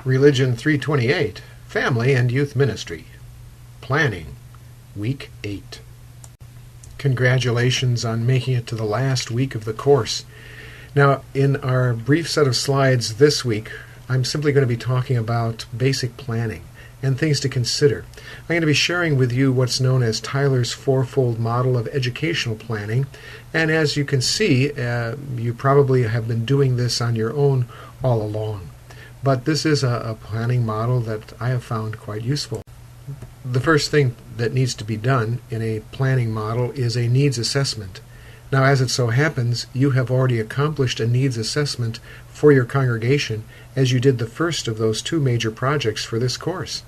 Religion 328, Family and Youth Ministry. Planning, Week 8. Congratulations on making it to the last week of the course. Now, in our brief set of slides this week, I'm simply going to be talking about basic planning and things to consider. I'm going to be sharing with you what's known as Tyler's fourfold model of educational planning, and as you can see, you probably have been doing this on your own all along. But this is a planning model that I have found quite useful. The first thing that needs to be done in a planning model is a needs assessment. Now, as it so happens, you have already accomplished a needs assessment for your congregation as you did the first of those two major projects for this course.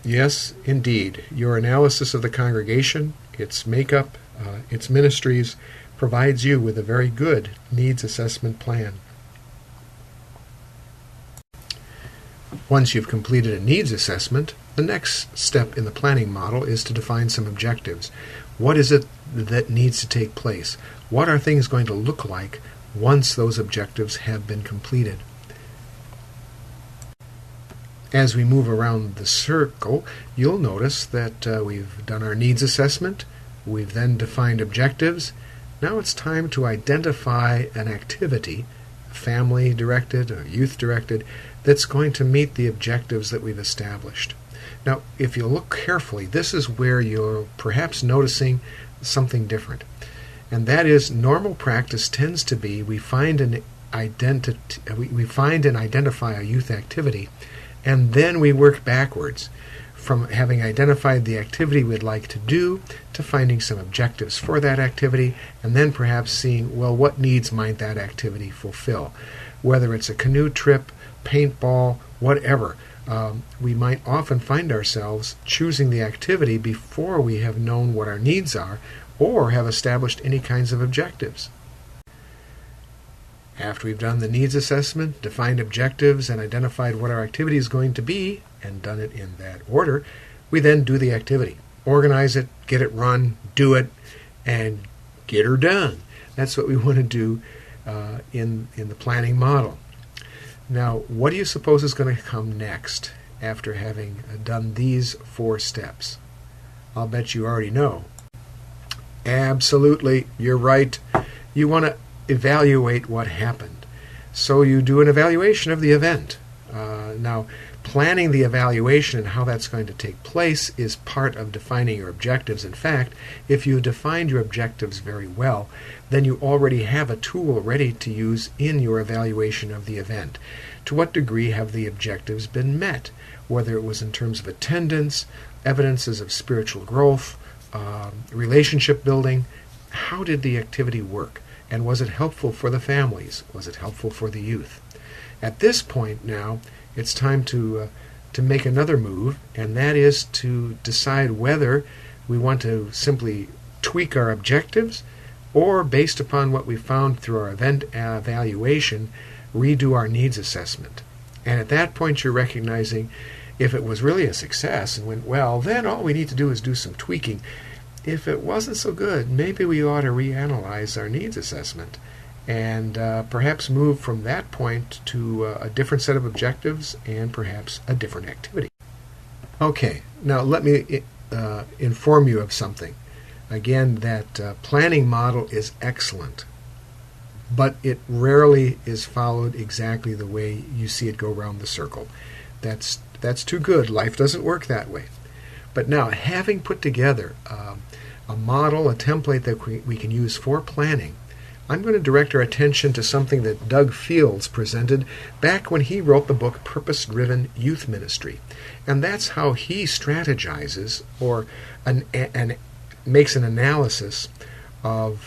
Yes, indeed, your analysis of the congregation, its makeup, its ministries, provides you with a very good needs assessment plan. Once you've completed a needs assessment, the next step in the planning model is to define some objectives. What is it that needs to take place? What are things going to look like once those objectives have been completed? As we move around the circle, you'll notice that we've done our needs assessment, we've then defined objectives. Now it's time to identify an activity, family-directed or youth-directed, that's going to meet the objectives that we've established. Now, if you look carefully, this is where you're perhaps noticing something different. And that is, normal practice tends to be we find and identify a youth activity, and then we work backwards from having identified the activity we'd like to do to finding some objectives for that activity, and then perhaps seeing, well, what needs might that activity fulfill? Whether it's a canoe trip, paintball, whatever. We might often find ourselves choosing the activity before we have known what our needs are or have established any kinds of objectives. After we've done the needs assessment, defined objectives, and identified what our activity is going to be, and done it in that order, we then do the activity. Organize it, get it run, do it, and get her done. That's what we want to do in the planning model. Now, what do you suppose is going to come next after having done these 4 steps? I'll bet you already know. Absolutely, you're right. You want to evaluate what happened. So you do an evaluation of the event. Now, planning the evaluation and how that's going to take place is part of defining your objectives. In fact, if you defined your objectives very well, then you already have a tool ready to use in your evaluation of the event. To what degree have the objectives been met? Whether it was in terms of attendance, evidences of spiritual growth, relationship building, how did the activity work? And was it helpful for the families? Was it helpful for the youth? At this point now, it's time to make another move, and that is to decide whether we want to simply tweak our objectives or, based upon what we found through our event evaluation, redo our needs assessment. And at that point, you're recognizing if it was really a success and went well, then all we need to do is do some tweaking. If it wasn't so good, maybe we ought to reanalyze our needs assessment and perhaps move from that point to a different set of objectives and perhaps a different activity. Okay, now let me inform you of something. Again, that planning model is excellent, but it rarely is followed exactly the way you see it go around the circle. That's too good. Life doesn't work that way. But now, having put together a model, a template that we can use for planning, I'm going to direct our attention to something that Doug Fields presented back when he wrote the book Purpose-Driven Youth Ministry. And that's how he strategizes or makes an analysis of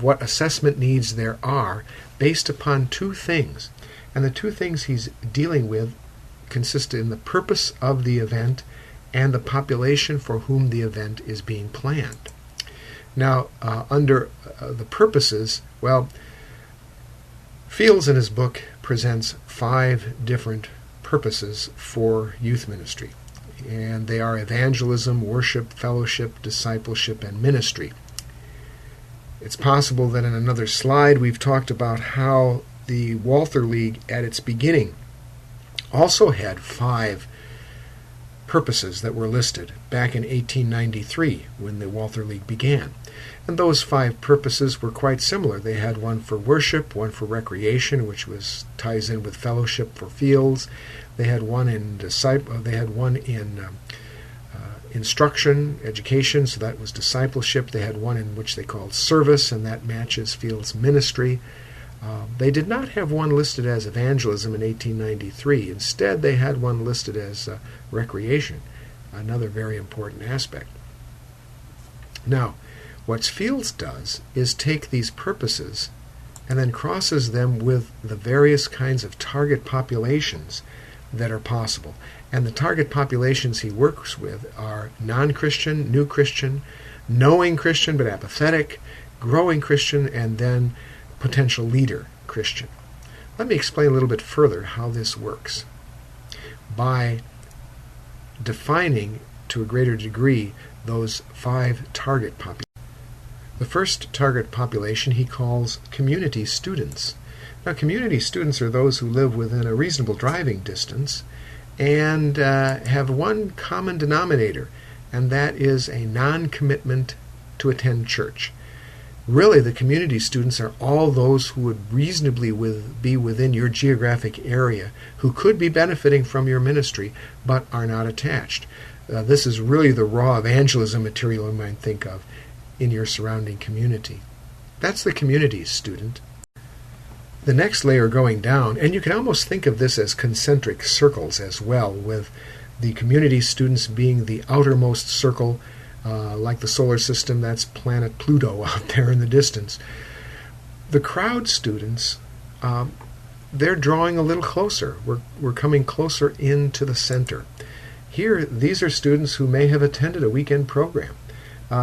what assessment needs there are based upon 2 things. And the 2 things he's dealing with consist in the purpose of the event and the population for whom the event is being planned. Now, under the purposes, well, Fields in his book presents 5 different purposes for youth ministry. And they are evangelism, worship, fellowship, discipleship, and ministry. It's possible that in another slide we've talked about how the Walther League at its beginning also had 5 purposes that were listed back in 1893 when the Walther League began. And those 5 purposes were quite similar. They had one for worship, one for recreation, which ties in with fellowship for fields. They had one in instruction, education, so that was discipleship. They had one in which they called service, and that matches Field's ministry. They did not have one listed as evangelism in 1893. Instead, they had one listed as recreation, another very important aspect. Now, what Fields does is take these purposes and then crosses them with the various kinds of target populations that are possible. And the target populations he works with are non-Christian, new Christian, knowing Christian but apathetic, growing Christian, and then potential leader Christian. Let me explain a little bit further how this works. By defining to a greater degree those 5 target populations. The first target population he calls community students. Now, community students are those who live within a reasonable driving distance and have one common denominator, and that is a non-commitment to attend church. Really, the community students are all those who would reasonably be within your geographic area, who could be benefiting from your ministry, but are not attached. This is really the raw evangelism material you might think of in your surrounding community. That's the community student. The next layer going down, and you can almost think of this as concentric circles as well, with the community students being the outermost circle, like the solar system, that's planet Pluto out there in the distance. The crowd students, they're drawing a little closer. We're coming closer into the center. Here, these are students who may have attended a weekend program.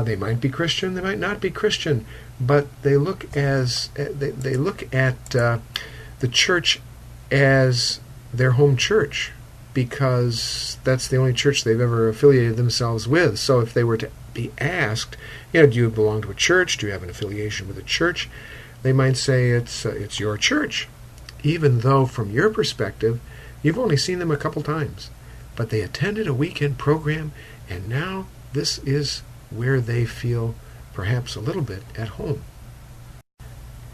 They might be Christian, they might not be Christian, but they look at the church as their home church, because that's the only church they've ever affiliated themselves with. So if they were to be asked, do you belong to a church? Do you have an affiliation with a church? They might say it's your church, even though from your perspective, you've only seen them a couple times. But they attended a weekend program, and now this is where they feel perhaps a little bit at home.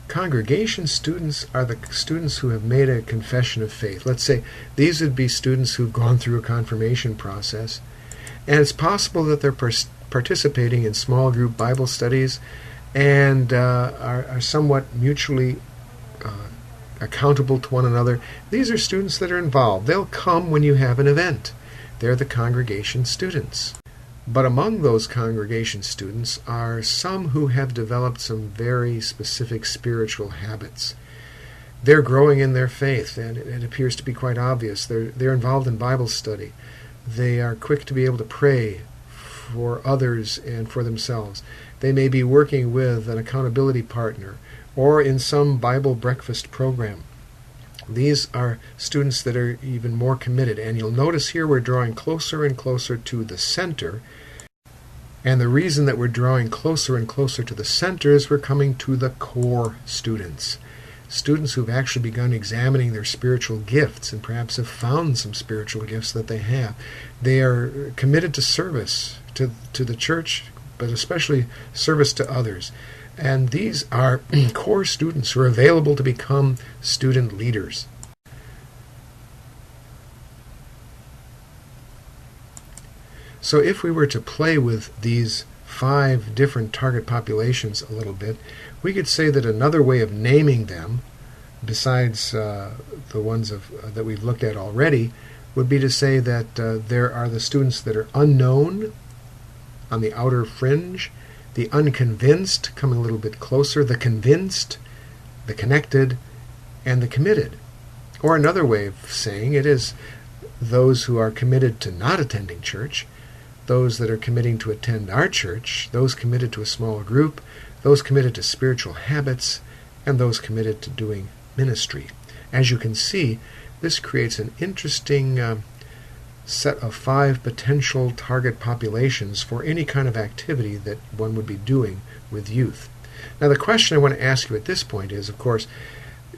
Congregation students are the students who have made a confession of faith. Let's say these would be students who've gone through a confirmation process, and it's possible that they're participating in small group Bible studies and are somewhat mutually accountable to one another. These are students that are involved. They'll come when you have an event. They're the congregation students. But among those congregation students are some who have developed some very specific spiritual habits. They're growing in their faith, and it appears to be quite obvious. They're involved in Bible study. They are quick to be able to pray for others and for themselves. They may be working with an accountability partner or in some Bible breakfast program. These are students that are even more committed, and you'll notice here we're drawing closer and closer to the center. And the reason that we're drawing closer and closer to the center is we're coming to the core students. Students who've actually begun examining their spiritual gifts and perhaps have found some spiritual gifts that they have. They are committed to service to the church, but especially service to others. And these are core students who are available to become student leaders. So if we were to play with these 5 different target populations a little bit, we could say that another way of naming them, besides the ones that we've looked at already, would be to say that there are the students that are unknown on the outer fringe, the unconvinced coming a little bit closer, the convinced, the connected, and the committed. Or another way of saying it is those who are committed to not attending church, those that are committing to attend our church, those committed to a small group, those committed to spiritual habits, and those committed to doing ministry. As you can see, this creates an interesting set of 5 potential target populations for any kind of activity that one would be doing with youth. Now, the question I want to ask you at this point is, of course,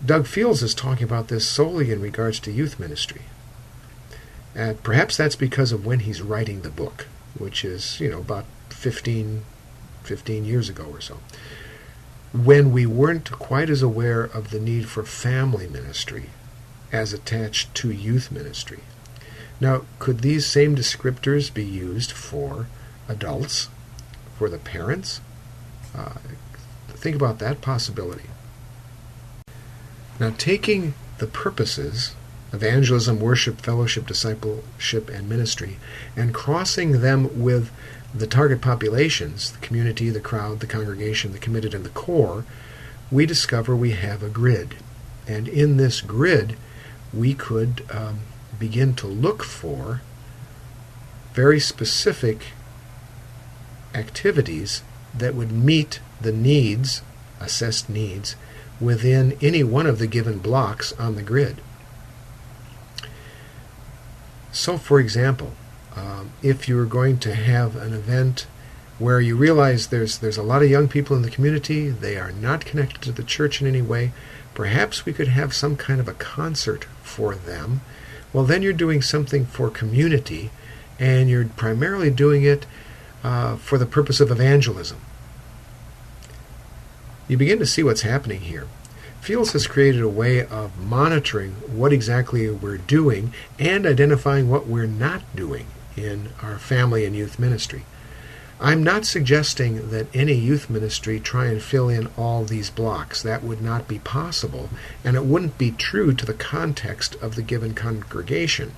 Doug Fields is talking about this solely in regards to youth ministry. And perhaps that's because of when he's writing the book, which is, about 15 years ago or so, when we weren't quite as aware of the need for family ministry as attached to youth ministry. Now, could these same descriptors be used for adults, for the parents? Think about that possibility. Now, taking the purposes, evangelism, worship, fellowship, discipleship, and ministry, and crossing them with the target populations, the community, the crowd, the congregation, the committed, and the core, we discover we have a grid. And in this grid, we could begin to look for very specific activities that would meet the needs, assessed needs, within any one of the given blocks on the grid. So, for example, if you're going to have an event where you realize there's a lot of young people in the community, they are not connected to the church in any way, perhaps we could have some kind of a concert for them. Well, then you're doing something for community, and you're primarily doing it for the purpose of evangelism. You begin to see what's happening here. Fields has created a way of monitoring what exactly we're doing and identifying what we're not doing in our family and youth ministry. I'm not suggesting that any youth ministry try and fill in all these blocks. That would not be possible, and it wouldn't be true to the context of the given congregation.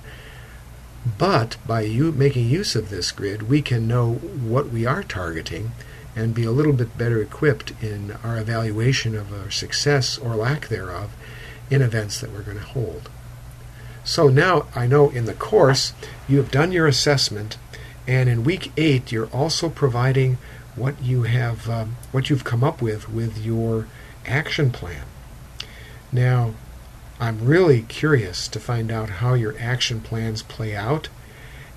But by making use of this grid, we can know what we are targeting and be a little bit better equipped in our evaluation of our success or lack thereof in events that we're going to hold. So now I know in the course you have done your assessment, and in week 8 you're also providing what you've come up with your action plan. Now, I'm really curious to find out how your action plans play out,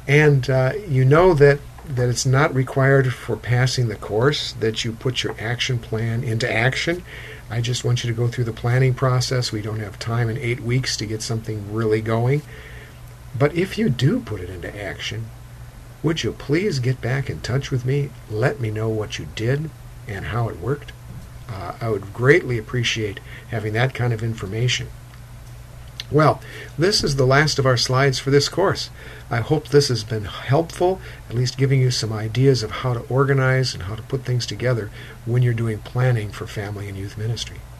and you know that it's not required for passing the course that you put your action plan into action. I just want you to go through the planning process. We don't have time in 8 weeks to get something really going. But if you do put it into action, would you please get back in touch with me? Let me know what you did and how it worked. I would greatly appreciate having that kind of information. Well, this is the last of our slides for this course. I hope this has been helpful, at least giving you some ideas of how to organize and how to put things together when you're doing planning for family and youth ministry.